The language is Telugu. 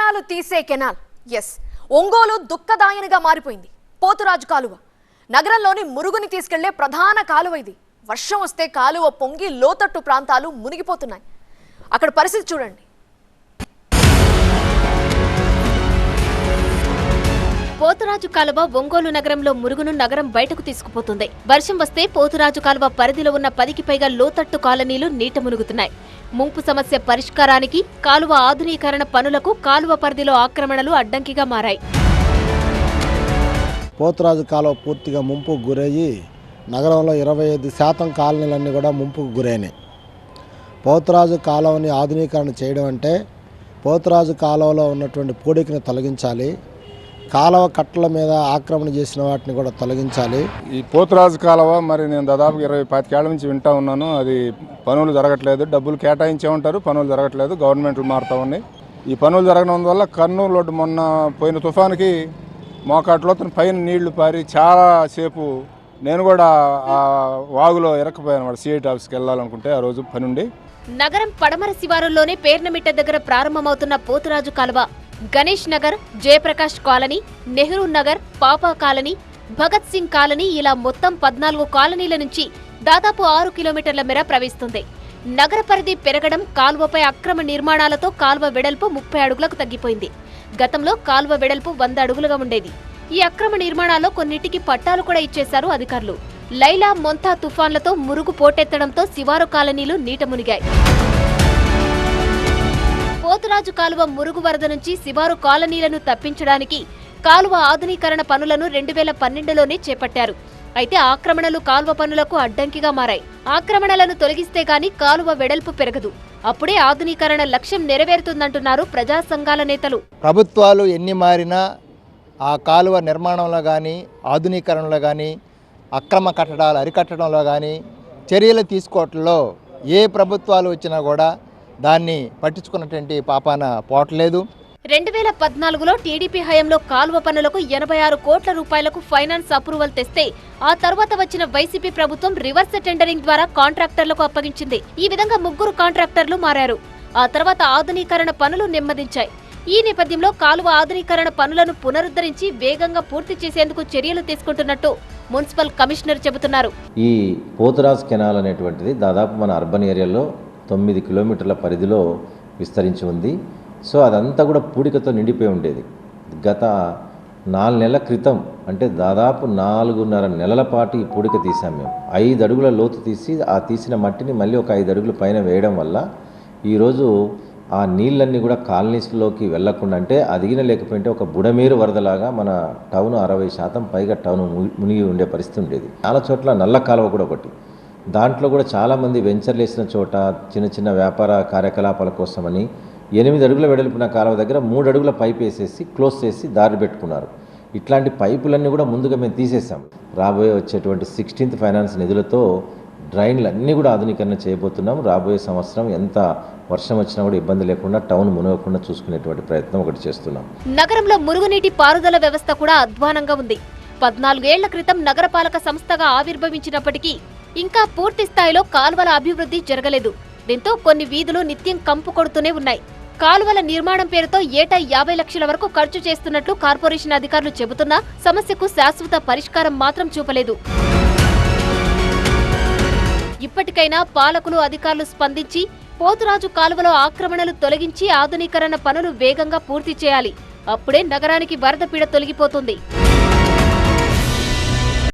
ప్రాణాలు తీసే కెనాల్. ఎస్, ఒంగోలు దుఃఖదాయనిగా మారిపోయింది. పోతురాజు కాలువ నగరంలోని మురుగుని తీసుకెళ్లే ప్రధాన కాలువ ఇది. వర్షం వస్తే కాలువ పొంగి లోతట్టు ప్రాంతాలు మునిగిపోతున్నాయి. అక్కడ పరిస్థితి చూడండి. పోతురాజు కాలువ ఒంగోలు నగరంలో మురుగును నగరం బయటకు తీసుకుపోతుంది. వర్షం వస్తే పోతురాజు కాలువ పరిధిలో ఉన్న 10కి పైగా లోతట్టు కాలనీలు నీట మునుగుతున్నాయి. ముంపు సమస్య పరిష్కారానికి కాలువ ఆధునీకరణ పనులకు కాలువ పరిధిలో ఆక్రమణలు అడ్డంకిగా మారాయి. పోతురాజు కాలువ పూర్తిగా ముంపుకు గురయ్యి నగరంలో 25% కాలనీలన్నీ కూడా ముంపుకు గురైనాయి. పోతురాజు కాలువని ఆధునీకరణ చేయడం అంటే పోతురాజు కాలువలో ఉన్నటువంటి పూడికను తొలగించాలి, కాలువ కట్టల మీద ఆక్రమణ చేసిన వాటిని కూడా తొలగించాలి. ఈ పోతురాజు కాలువ మరి నేను దాదాపు 25 ఏళ్ల నుంచి వింటా ఉన్నాను. అది పనులు జరగట్లేదు, డబ్బులు కేటాయించే ఉంటారు, పనులు జరగట్లేదు, గవర్నమెంట్లు మారుతూ ఉన్నాయి. ఈ పనులు జరగడం వల్ల కర్నూలు రోడ్డు మొన్న పోయిన తుఫానుకి మోకాట్లో పైన నీళ్లు పారి చాలా సేపు నేను కూడా ఆ వాగులో ఇరక్కపోయాను. సిఐటి ఆఫీస్కి వెళ్ళాలనుకుంటే ఆ రోజు పని ఉండి. నగరం పడమర శివారుల్లోనే పేర్నమిట్ట దగ్గర ప్రారంభమవుతున్న పోతురాజు కాలువ గణేష్ నగర్, జయప్రకాష్ కాలనీ, నెహ్రూ నగర్, పాపా కాలనీ, భగత్ సింగ్ కాలనీ ఇలా మొత్తం 14 కాలనీల నుంచి దాదాపు 6 కిలోమీటర్ల మేర ప్రవహిస్తుంది. నగర పరిధి పెరగడం, కాలువపై అక్రమ నిర్మాణాలతో కాలువ వెడల్పు 30 అడుగులకు తగ్గిపోయింది. గతంలో కాలువ వెడల్పు 100 అడుగులుగా ఉండేది. ఈ అక్రమ నిర్మాణాల్లో కొన్నింటికి పట్టాలు కూడా ఇచ్చేశారు అధికారులు. లైలా, మొంతా తుఫాన్లతో మురుగు పోటెత్తడంతో శివారు కాలనీలు నీట మునిగాయి. పోతురాజు కాలువ మురుగు వరద నుంచి శివారు కాలనీలను తప్పించడానికి కాలువ ఆధునీకరణ పనులను 2012లోనే చేపట్టారు. అయితే ఆక్రమణలు కాలువ పనులకు అడ్డంకిగా మారాయి. ఆక్రమణలను తొలగిస్తే గాని కాలువ వెడల్పు పెరగదు. అప్పుడే ఆధునీకరణ లక్ష్యం నెరవేరుతుందంటున్నారు ప్రజా సంఘాల నేతలు. ప్రభుత్వాలు ఎన్ని మారినా ఆ కాలువ నిర్మాణంలో కానీ, ఆధునీకరణలో కానీ, అక్రమ కట్టడాలు అరికట్టడంలో కానీ చర్యలు తీసుకోవటంలో ఏ ప్రభుత్వాలు వచ్చినా కూడా దాన్ని పట్టించుకున్నటువంటి పాపాన పోవట్లేదు. 2014లో టీడీపీ హయాంలో కాలువ పనులకు 86 కోట్ల రూపాయలకు ఫైనాన్స్ అప్రూవల్ తెస్తే ఆ తర్వాత వచ్చిన వైసీపీ ప్రభుత్వం రివర్స్ టెండరింగ్ ద్వారా కాంట్రాక్టర్లకు అప్పగించింది. ఈ విధంగా 3 కాంట్రాక్టర్లు మారారు. ఆ తర్వాత ఆధునీకరణ పనులు నెమ్మదించాయి. ఈ నేపథ్యంలో కాలువ ఆధునీకరణ పనులను పునరుద్ధరించి వేగంగా పూర్తి చేసేందుకు చర్యలు తీసుకుంటున్నట్టు మున్సిపల్ కమిషనర్ చెబుతున్నారు. ఈ పోతురాజు కెనాల్ అనేటువంటిది దాదాపు మన అర్బన్ ఏరియాలో 9 కిలోమీటర్ల పరిధిలో విస్తరించి ఉంది. సో అదంతా కూడా పూడికతో నిండిపోయి ఉండేది. గత 4 నెలల క్రితం అంటే దాదాపు 4.5 నెలల పాటు ఈ పూడిక తీసాం మేము. 5 అడుగుల లోతు తీసి ఆ తీసిన మట్టిని మళ్ళీ ఒక 5 అడుగుల పైన వేయడం వల్ల ఈరోజు ఆ నీళ్ళన్నీ కూడా కాలనీస్లోకి వెళ్లకుండా, అంటే అదిగిన లేకపోయింటే ఒక బుడమేరు వరదలాగా మన టౌన్ 60% పైగా టౌన్ మునిగి ఉండే పరిస్థితి ఉండేది. చాలా చోట్ల నల్ల కాలువ కూడా ఒకటి, దాంట్లో కూడా చాలామంది వెంచర్లు వేసిన చోట చిన్న చిన్న వ్యాపార కార్యకలాపాల కోసమని 8 అడుగుల వెడల్పున కాలువ దగ్గర 3 అడుగుల పైప్ వేసేసి క్లోజ్ చేసి దారి పెట్టుకున్నారు. ఇట్లాంటి పైపులన్నీ కూడా ముందుగా మేము తీసేసాం. రాబోయే వచ్చేటువంటి 16th ఫైనాన్స్ నిధులతో డ్రైన్లు అన్నీ కూడా ఆధునీకరణ చేయబోతున్నాం. రాబోయే సంవత్సరం ఎంత వర్షం వచ్చినా కూడా ఇబ్బంది లేకుండా టౌన్ మునగకుండా చూసుకునేటువంటి ప్రయత్నం ఒకటి చేస్తున్నాం. నగరంలో మురుగునీటి పారుదల వ్యవస్థ కూడా అధ్వానంగా ఉంది. 14 ఏళ్ల క్రితం నగరపాలక సంస్థగా ఆవిర్భవించినప్పటికీ ఇంకా పూర్తి స్థాయిలో కాలువల అభివృద్ధి జరగలేదు. దీంతో కొన్ని వీధులు నిత్యం కంపు కొడుతూనే ఉన్నాయి. కాలువల నిర్మాణం పేరుతో ఏటా 50 లక్షల వరకు ఖర్చు చేస్తున్నట్లు కార్పొరేషన్ అధికారులు చెబుతున్నా సమస్యకు శాశ్వత పరిష్కారం మాత్రం చూపలేదు. ఇప్పటికైనా పాలకులు, అధికారులు స్పందించి పోతురాజు కాలువలో ఆక్రమణలు తొలగించి ఆధునీకరణ పనులు వేగంగా పూర్తి చేయాలి. అప్పుడే నగరానికి వరద పీడ తొలగిపోతుంది.